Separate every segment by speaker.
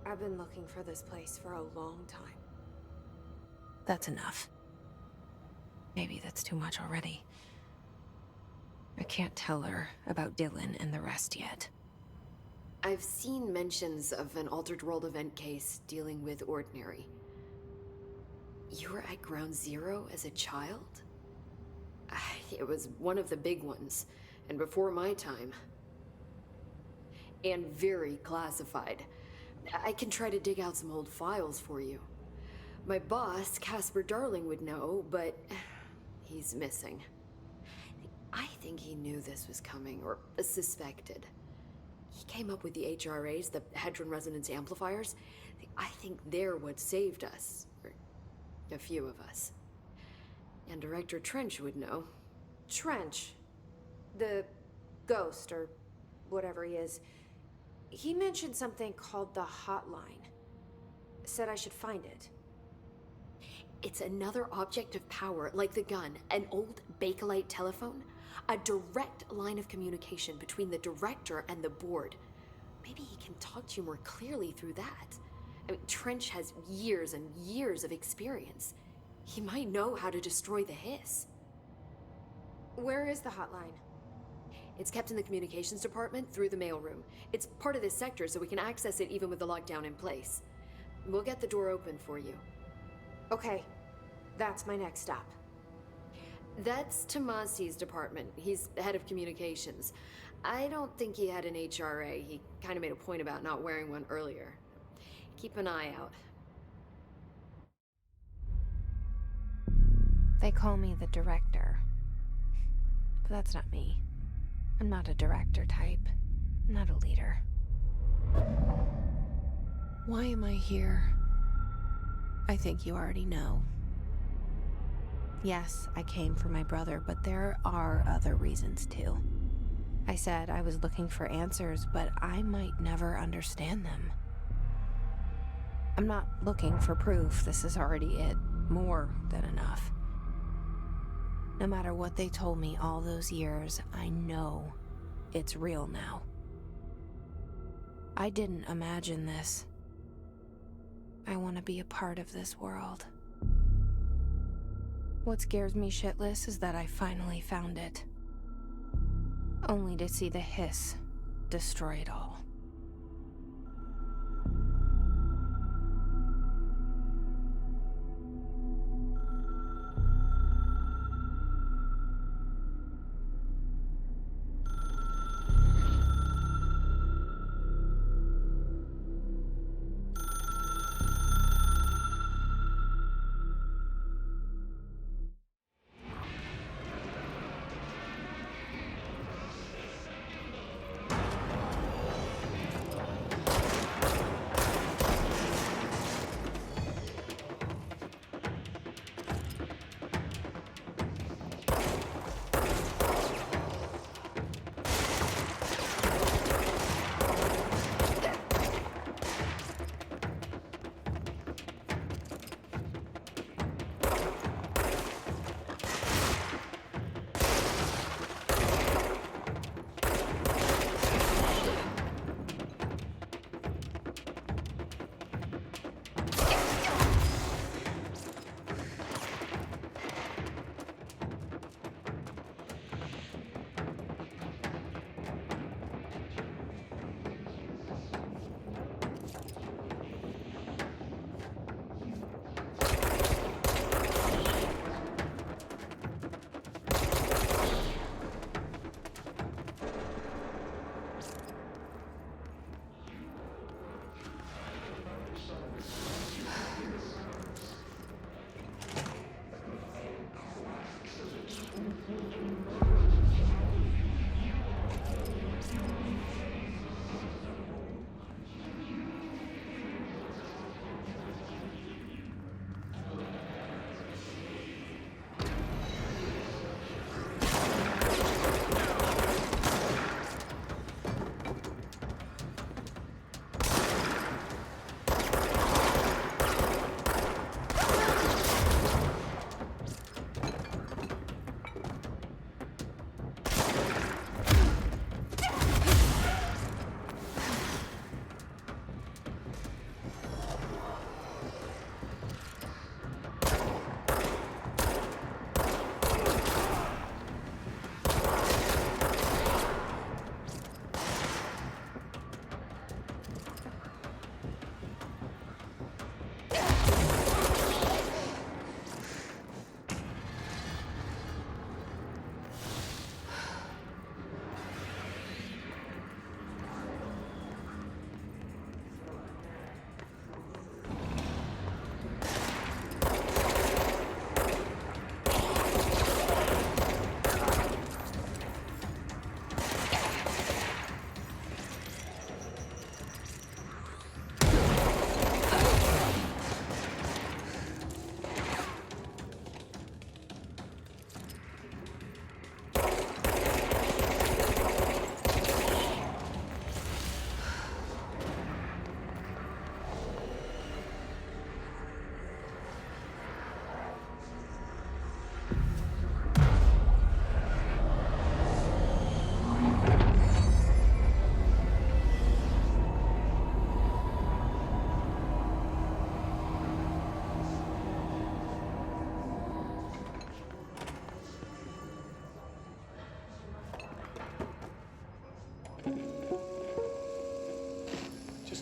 Speaker 1: I've been looking for this place for a long time.
Speaker 2: That's enough. Maybe that's too much already. I can't tell her about Dylan and the rest yet.
Speaker 3: I've seen mentions of an Altered World event case dealing with Ordinary. You were at Ground Zero as a child? It was one of the big ones, and before my time. And very classified. I can try to dig out some old files for you. My boss, Casper Darling, would know, but he's missing. I think he knew this was coming, or suspected. He came up with the HRAs, the Hadron Resonance Amplifiers. I think they're what saved us, or a few of us. And Director Trench would know.
Speaker 1: Trench. The ghost, or whatever he is. He mentioned something called the hotline. Said I should find it.
Speaker 3: It's another object of power, like the gun, an old Bakelite telephone. A direct line of communication between the director and the board. Maybe he can talk to you more clearly through that. I mean, Trench has years and years of experience. He might know how to destroy the hiss.
Speaker 1: Where is the hotline?
Speaker 3: It's kept in the communications department through the mailroom. It's part of this sector, so we can access it even with the lockdown in place. We'll get the door open for you.
Speaker 1: Okay, that's my next stop.
Speaker 3: That's Tomasi's department. He's head of communications. I don't think he had an HRA. He kind of made a point about not wearing one earlier. Keep an eye out.
Speaker 2: They call me the director. But that's not me. I'm not a director type. I'm not a leader. Why am I here? I think you already know. Yes, I came for my brother, but there are other reasons too. I said I was looking for answers, but I might never understand them. I'm not looking for proof. This is already it. More than enough. No matter what they told me all those years, I know it's real now. I didn't imagine this. I want to be a part of this world. What scares me shitless is that I finally found it. Only to see the hiss destroy it all.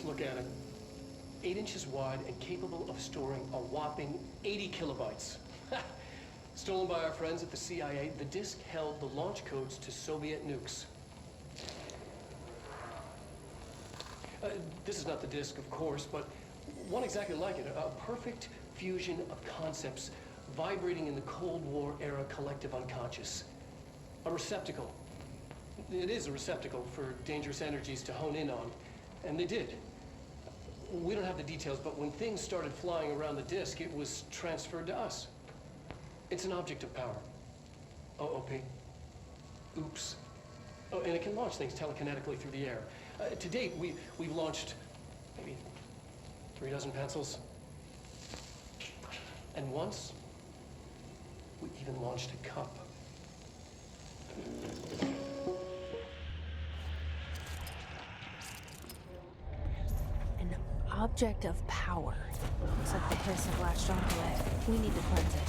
Speaker 4: look at it. 8 inches wide and capable of storing a whopping 80 kilobytes. Stolen by our friends at the CIA, the disk held the launch codes to Soviet nukes. This is not the disk, of course, but one exactly like it. A perfect fusion of concepts vibrating in the Cold War era collective unconscious. A receptacle. It is a receptacle for dangerous energies to hone in on, and they did. We don't have the details, but when things started flying around the disk, it was transferred to us. It's an object of power. OP. Oops. Oh, and it can launch things telekinetically through the air. To date, we've launched maybe 3 dozen pencils. And once, we even launched a cup.
Speaker 2: An object of power. Looks like the hiss have latched onto it. We need to cleanse it.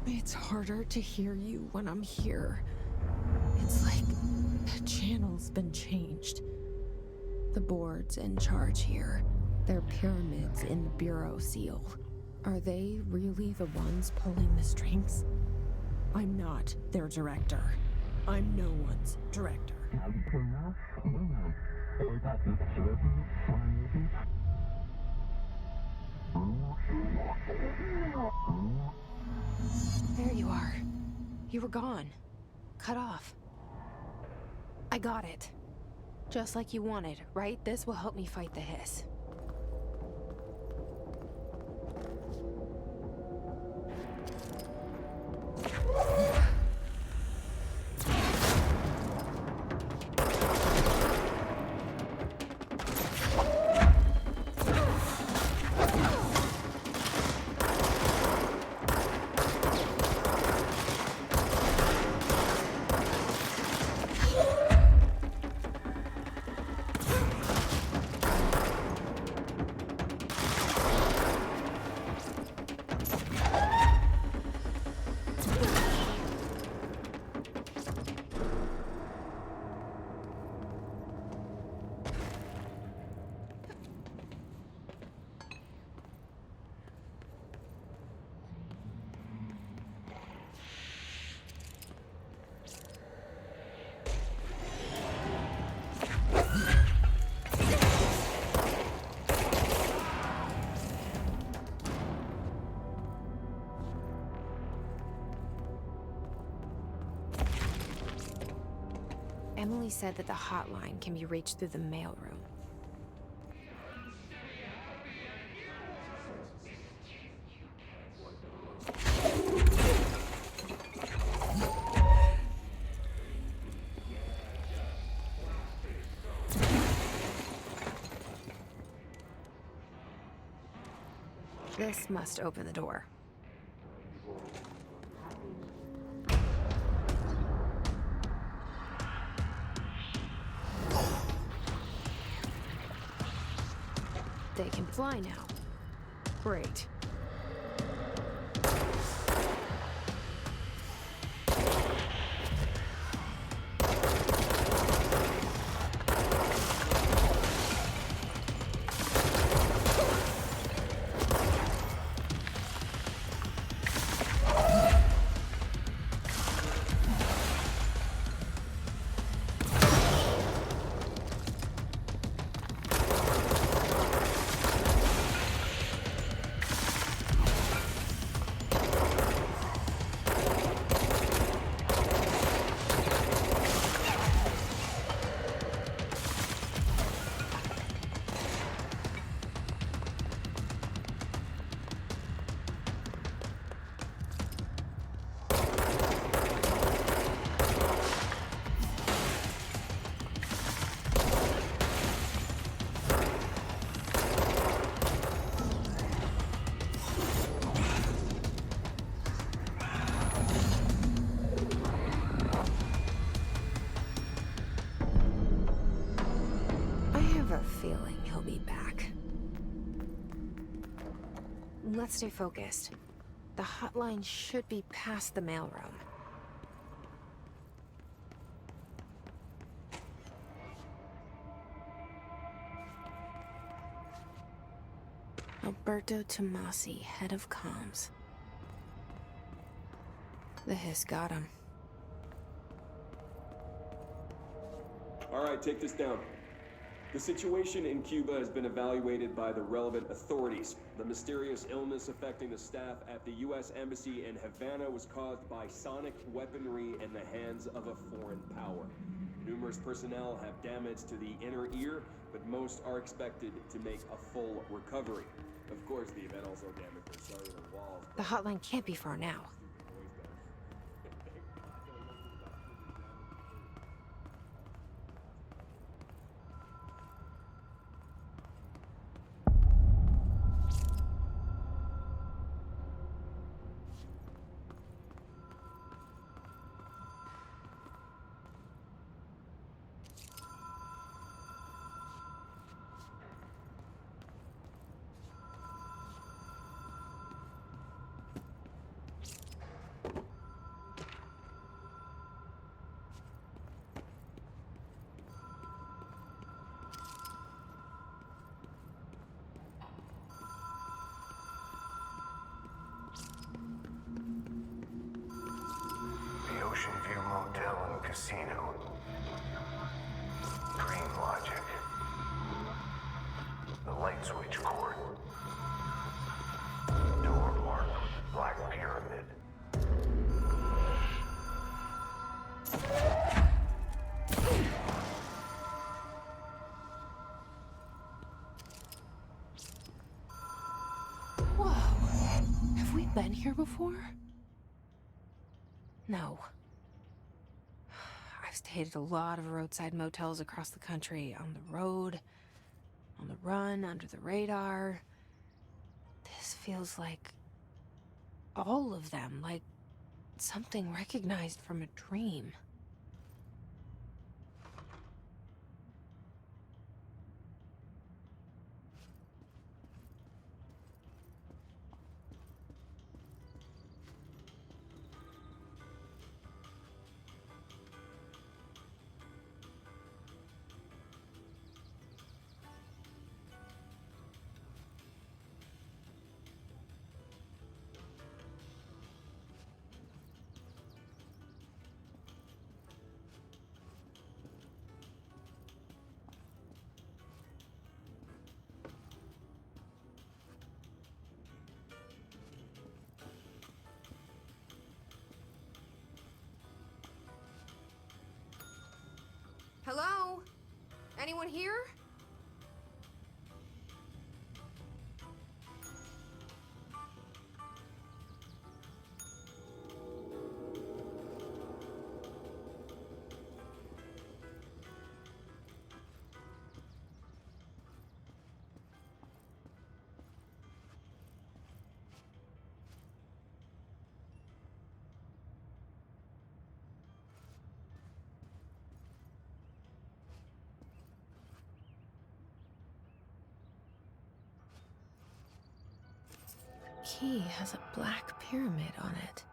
Speaker 5: It's harder to hear you when I'm here. It's like the channel's been changed.
Speaker 2: The board's in charge here. They're pyramids in the Bureau seal. Are they really the ones pulling the strings?
Speaker 5: I'm not their director. I'm no one's director.
Speaker 2: There you are. You were gone. Cut off. I got it. Just like you wanted, right? This will help me fight the hiss. Emily said that the hotline can be reached through the mailroom. This must open the door. They can fly now. Great. Feeling he'll be back. Let's stay focused. The hotline should be past the mailroom. Alberto Tomasi, head of comms. The hiss got him.
Speaker 6: All right, take this down. The situation in Cuba has been evaluated by the relevant authorities. The mysterious illness affecting the staff at the U.S. Embassy in Havana was caused by sonic weaponry in the hands of a foreign power. Numerous personnel have damage to the inner ear, but most are expected to make a full recovery. Of course, the event also damaged their cellular walls.
Speaker 2: The hotline can't be far now.
Speaker 7: Ocean View Motel and Casino. Dream Logic. The light switch cord. Door marked with Black Pyramid.
Speaker 2: Whoa. Have we been here before? No. I've stayed at a lot of roadside motels across the country, on the road, on the run, under the radar. This feels like all of them, like something recognized from a dream.
Speaker 1: Hello? Anyone here?
Speaker 2: key has a black pyramid on it.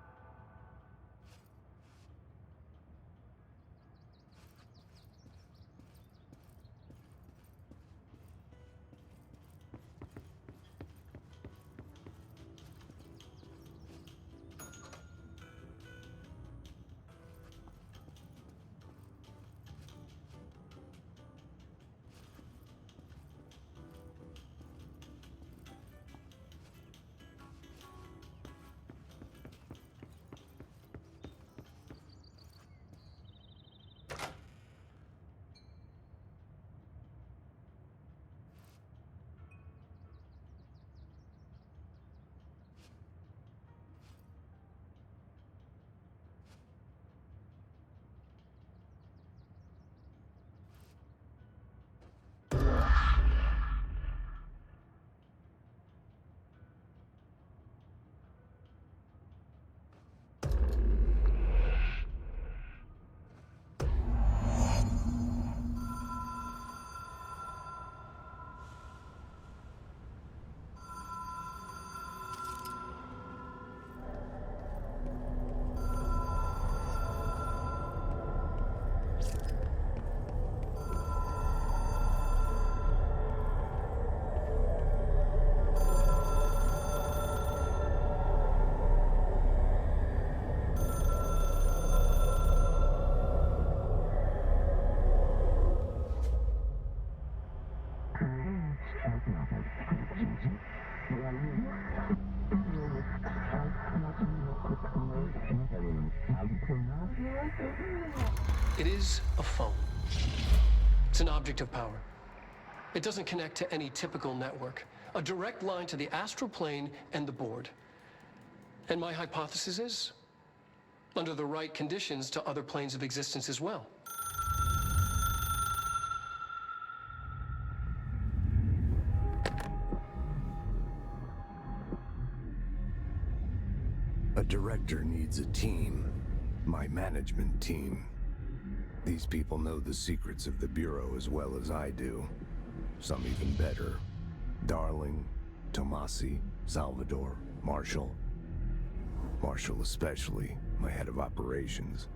Speaker 4: It is a phone. It's an object of power. It doesn't connect to any typical network. A direct line to the astral plane and the board. And my hypothesis is, under the right conditions, to other planes of existence as well.
Speaker 7: A director needs a team. My management team. These people know the secrets of the Bureau as well as I do. Some even better. Darling, Tomasi, Salvador, Marshall. Marshall especially, my head of operations.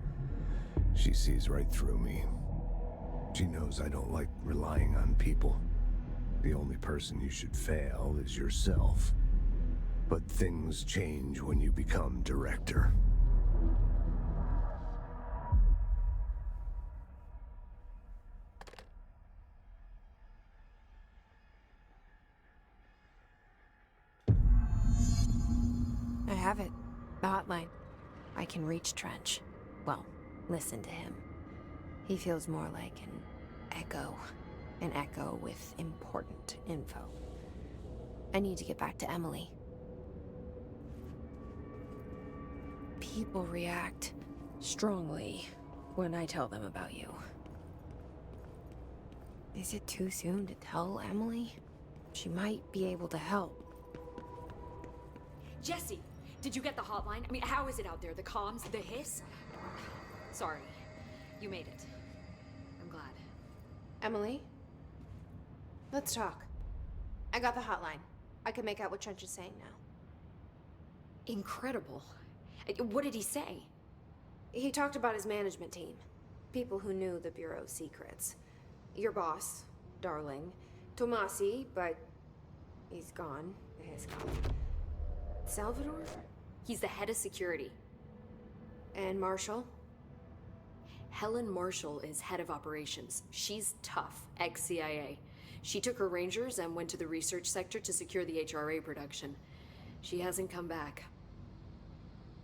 Speaker 7: She sees right through me. She knows I don't like relying on people. The only person you should fail is yourself. But things change when you become director.
Speaker 2: I have it. The hotline. I can reach Trench. Well, listen to him. He feels more like an echo. An echo with important info. I need to get back to Emily. People react strongly when I tell them about you. Is it too soon to tell Emily? She might be able to help.
Speaker 3: Jesse, did you get the hotline? I mean, how is it out there? The comms, the hiss? Sorry, you made it. I'm glad.
Speaker 1: Emily? Let's talk. I got the hotline. I can make out what Trench is saying now.
Speaker 3: Incredible. What did he say?
Speaker 1: He talked about his management team. People who knew the Bureau's secrets. Your boss, Darling. Tomasi, but he's gone. He's gone. Salvador?
Speaker 3: He's the head of security.
Speaker 1: And Marshall?
Speaker 3: Helen Marshall is head of operations. She's tough, ex-CIA. She took her Rangers and went to the research sector to secure the HRA production. She hasn't come back.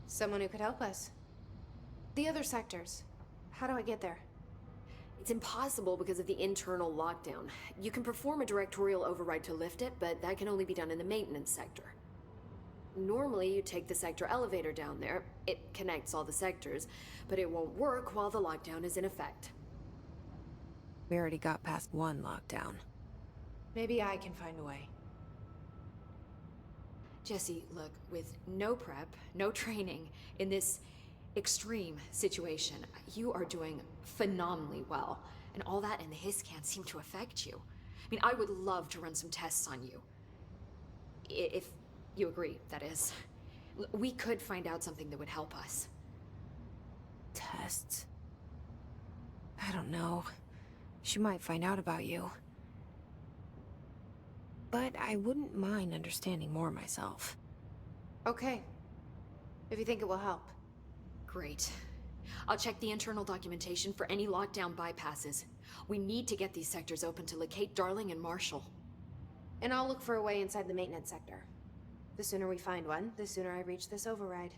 Speaker 1: Someone who could help us. The other sectors. How do I get there?
Speaker 3: It's impossible because of the internal lockdown. You can perform a directorial override to lift it, but that can only be done in the maintenance sector. Normally, you take the sector elevator down there. It connects all the sectors, but it won't work while the lockdown is in effect.
Speaker 2: We already got past one lockdown.
Speaker 1: Maybe I can find a way.
Speaker 3: Jesse, look, with no prep, no training, in this extreme situation, you are doing phenomenally well. And all that and the hiss can't seem to affect you. I mean, I would love to run some tests on you. If You agree, that is. We could find out something that would help us.
Speaker 2: Tests. I don't know. She might find out about you. But I wouldn't mind understanding more myself.
Speaker 1: Okay. If you think it will help.
Speaker 3: Great. I'll check the internal documentation for any lockdown bypasses. We need to get these sectors open to locate Darling and Marshall.
Speaker 1: And I'll look for a way inside the maintenance sector. The sooner we find one, the sooner I reach this override.